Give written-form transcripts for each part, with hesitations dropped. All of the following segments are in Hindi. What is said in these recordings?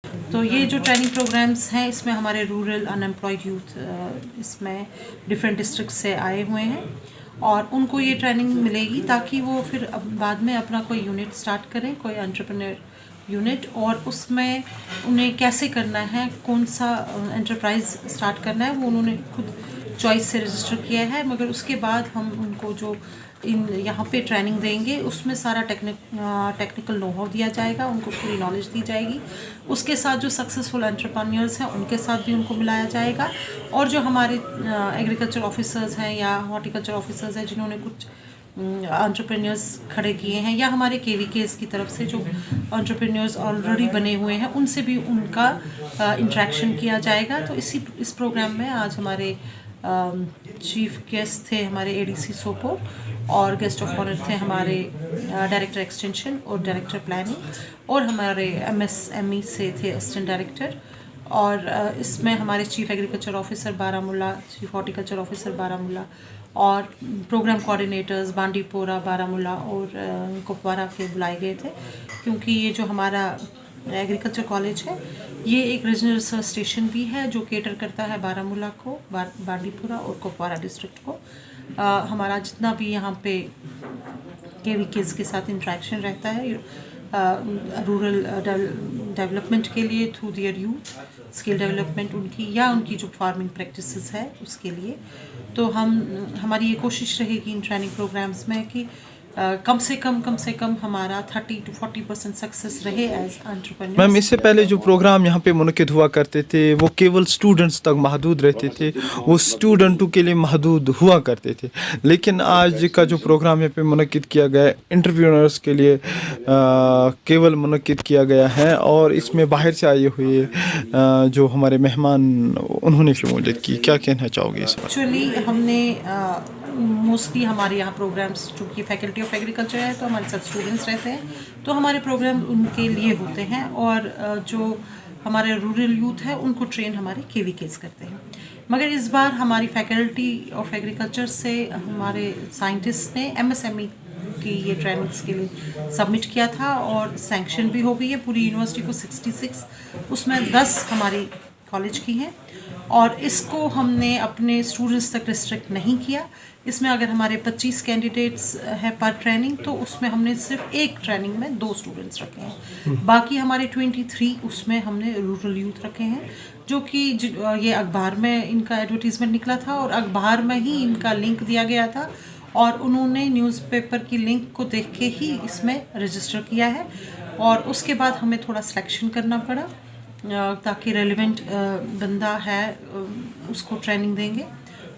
तो ये जो ट्रेनिंग प्रोग्राम्स हैं इसमें हमारे रूरल अनएम्प्लॉयड यूथ इसमें डिफरेंट डिस्ट्रिक्ट से आए हुए हैं और उनको ये ट्रेनिंग मिलेगी ताकि वो फिर बाद में अपना कोई यूनिट स्टार्ट करें, कोई एंटरप्रेन्योर यूनिट, और उसमें उन्हें कैसे करना है, कौन सा एंटरप्राइज स्टार्ट करना है, वो उन्होंने खुद चॉइस से रजिस्टर किया है। मगर उसके बाद हम उनको जो यहाँ पे ट्रेनिंग देंगे उसमें सारा टेक्निकल नो हाउ दिया जाएगा, उनको पूरी नॉलेज दी जाएगी। उसके साथ जो सक्सेसफुल एंटरप्रेन्योर्स हैं उनके साथ भी उनको मिलाया जाएगा, और जो हमारे एग्रीकल्चर ऑफिसर्स हैं या हॉर्टिकल्चर ऑफिसर्स हैं जिन्होंने कुछ एंटरप्रेन्योर्स खड़े किए हैं, या हमारे KVKs की तरफ से जो एंटरप्रेन्योर्स ऑलरेडी बने हुए हैं उनसे भी उनका इंटरेक्शन किया जाएगा। तो इस प्रोग्राम में आज हमारे चीफ गेस्ट थे हमारे ADC सोपोर, और गेस्ट ऑफ ऑनर थे हमारे डायरेक्टर एक्सटेंशन और डायरेक्टर प्लानिंग, और हमारे MSME से थे असिस्टेंट डायरेक्टर, और इसमें हमारे chief agriculture officer Baramulla, chief horticulture officer Baramulla, और प्रोग्राम कोऑर्डिनेटर्स बांडीपोरा, बारामूला और कुपवारा के बुलाए गए थे, क्योंकि ये जो हमारा एग्रीकल्चर कॉलेज है ये एक रीजनल रिसर्च स्टेशन भी है जो केटर करता है बारामूला को, बांडीपुरा और कुपवारा डिस्ट्रिक्ट को। हमारा जितना भी यहाँ पे KVKs के साथ इंट्रैक्शन रहता है रूरल डेवलपमेंट के लिए through their youth, skill development उनकी, या उनकी जो फार्मिंग प्रैक्टिसेस है उसके लिए, तो हमारी ये कोशिश रहेगी इन ट्रेनिंग प्रोग्राम्स में कि कम से कम हमारा 30 to 40% सक्सेस रहे एज एंटरप्रेन्योर्स। मैम, इससे पहले जो प्रोग्राम यहाँ पे मुनक़िद हुआ करते थे वो केवल स्टूडेंट्स तक महदूद रहते थे, वो स्टूडेंटों के लिए महदूद हुआ करते थे, लेकिन आज का जो प्रोग्राम यहाँ पे मुनक़िद किया गया है एंटरप्रेन्योर्स के लिए केवल मुनक़िद किया गया है, और इसमें बाहर से आए हुए जो हमारे मेहमान उन्होंने शमूलियत की। क्या कहना चाहोगे इस पर? एक्चुअली हमने मोस्टली हमारे यहाँ प्रोग्राम्स, चूँकि फैकल्टी ऑफ एग्रीकल्चर है तो हमारे साथ स्टूडेंट्स रहते हैं, तो हमारे प्रोग्राम उनके लिए होते हैं, और जो हमारे रूरल यूथ है उनको ट्रेन हमारे KVKs करते हैं। मगर इस बार हमारी फैकल्टी ऑफ एग्रीकल्चर से हमारे साइंटिस्ट ने MSME की ये ट्रेनिंग्स के लिए सबमिट किया था, और सैंक्शन भी हो गई है पूरी यूनिवर्सिटी को 66, उसमें 10 हमारी कॉलेज की हैं, और इसको हमने अपने स्टूडेंट्स तक रिस्ट्रिक्ट नहीं किया। इसमें अगर हमारे 25 कैंडिडेट्स हैं पर ट्रेनिंग, तो उसमें हमने सिर्फ एक ट्रेनिंग में 2 स्टूडेंट्स रखे हैं, बाकी हमारे 23 उसमें हमने रूरल यूथ रखे हैं, जो कि ये अखबार में इनका एडवर्टीज़मेंट निकला था और अखबार में ही इनका लिंक दिया गया था, और उन्होंने न्यूज़पेपर की लिंक को देख के ही इसमें रजिस्टर किया है, और उसके बाद हमें थोड़ा सिलेक्शन करना पड़ा ताकि रेलिवेंट बंदा है उसको ट्रेनिंग देंगे,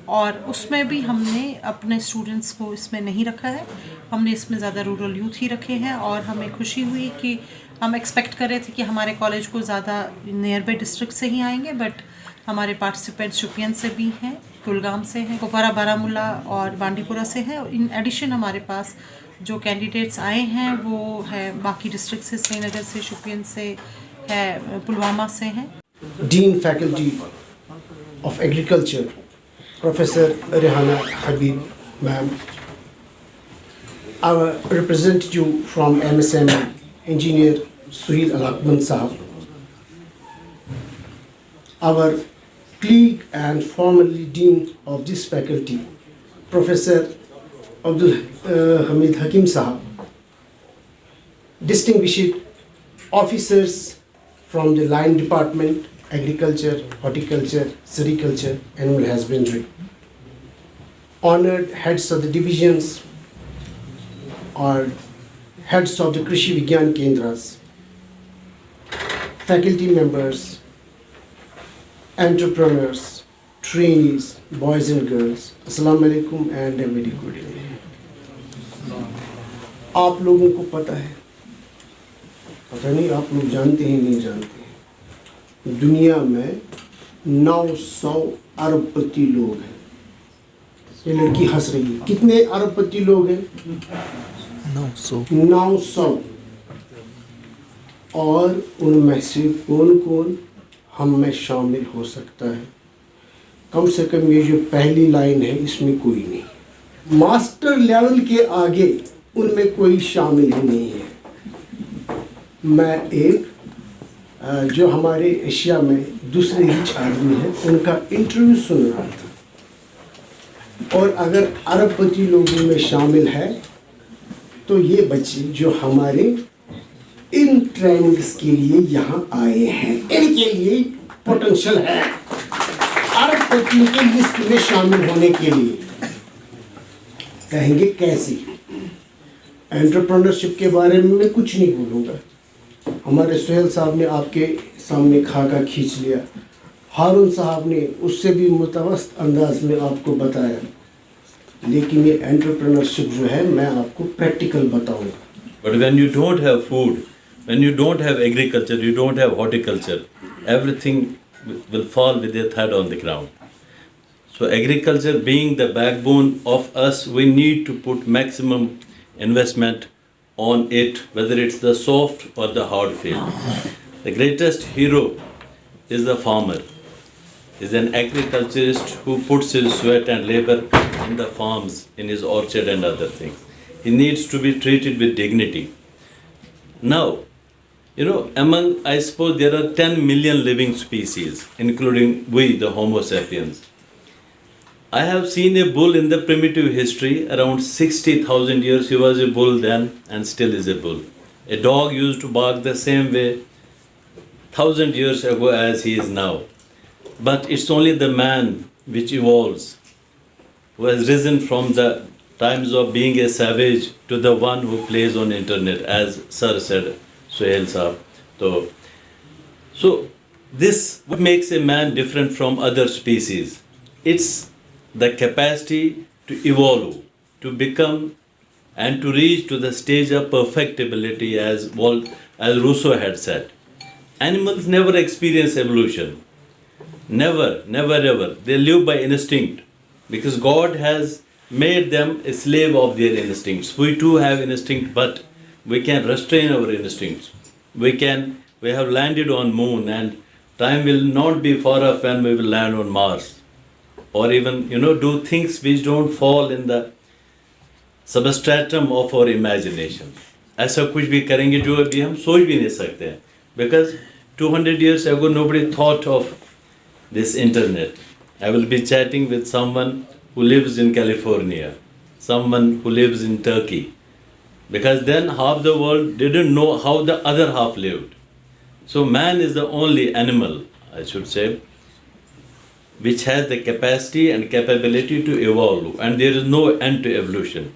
और उसमें भी हमने अपने स्टूडेंट्स को इसमें नहीं रखा है, हमने इसमें ज़्यादा रूरल यूथ ही रखे हैं। और हमें खुशी हुई कि हम एक्सपेक्ट कर रहे थे कि हमारे कॉलेज को ज़्यादा नियर बाई डिस्ट्रिक्ट से ही आएंगे, बट हमारे पार्टिसिपेंट शुपियन से भी हैं, कुलगाम से हैं, कुपवारा, बारामूला और बांडीपुरा से हैं। इन एडिशन हमारे पास जो कैंडिडेट्स आए हैं वो है बाकी डिस्ट्रिक्ट से, श्रीनगर से, शुपियन से है, पुलवामा से हैं। Dean Faculty of Agriculture, Professor Rehana Habib, ma'am. I represent you from MSME, Engineer Suhail Alakman Sahab. Our colleague and formerly Dean of this faculty, Professor Abdul Hamid Hakim Sahab. Distinguished officers from the line department, agriculture, horticulture, sericulture, animal husbandry. Honored heads of the divisions or heads of the Krishi Vigyan Kendras, faculty members, entrepreneurs, trainees, boys and girls, Assalamu alaikum and a very good evening. आप लोगों को पता है, पता नहीं आप लोग जानते हैं नहीं जानते हैं, दुनिया में 900 अरबपति लोग हैं। ये लड़की हंस रही है, कितने अरबपति लोग हैं? 900। और उनमें से कौन कौन हम में शामिल हो सकता है? कम से कम ये जो पहली लाइन है इसमें कोई नहीं, मास्टर लेवल के आगे उनमें कोई शामिल ही नहीं है। मैं एक जो हमारे एशिया में दूसरे रिच आदमी हैं उनका इंटरव्यू सुन रहा था, और अगर अरबपति लोगों में शामिल है तो ये बच्चे जो हमारे इन ट्रेनिंग्स के लिए यहाँ आए हैं, इनके लिए पोटेंशियल है अरबपतियों के लिस्ट में शामिल होने के लिए। कहेंगे कैसे? एंटरप्रेन्योरशिप के बारे में मैं कुछ नहीं बोलूँगा, हमारे सुहेल साहब ने आपके सामने खाका खींच लिया, हारून साहब ने उससे भी मुतवस्त अंदाज में आपको बताया, लेकिन ये एंटरप्रेन्योरशिप जो है मैं आपको प्रैक्टिकल बताऊंगा। But when you don't have food, when you don't have agriculture, you don't have horticulture, everything will fall with their head on the ground. So agriculture being the backbone of us, we need to put maximum investment on it, whether it's the soft or the hard field. The greatest hero is the farmer, is an agriculturist who puts his sweat and labor in the farms, in his orchard and other things. He needs to be treated with dignity. Now, among, I suppose, there are 10 million living species, including we, the Homo sapiens. I have seen a bull in the primitive history, around 60,000 years he was a bull then and still is a bull. A dog used to bark the same way 1,000 years ago as he is now. But it's only the man which evolves, who has risen from the times of being a savage to the one who plays on internet, as Sir said, Suhail Saab. So this, what makes a man different from other species? It's the capacity to evolve, to become and to reach to the stage of perfectibility, as Rousseau had said. Animals never experience evolution. Never, never ever. They live by instinct because God has made them a slave of their instincts. We too have instinct, but we can restrain our instincts. We have landed on moon, and time will not be far off when we will land on Mars. Or even, do things which don't fall in the substratum of our imagination. ऐसा कुछ भी करेंगे जो अभी हम सोच भी नहीं सकते हैं. Because 200 years ago nobody thought of this internet. I will be chatting with someone who lives in California, someone who lives in Turkey. Because then half the world didn't know how the other half lived. So man is the only animal, I should say, which has the capacity and capability to evolve, and there is no end to evolution.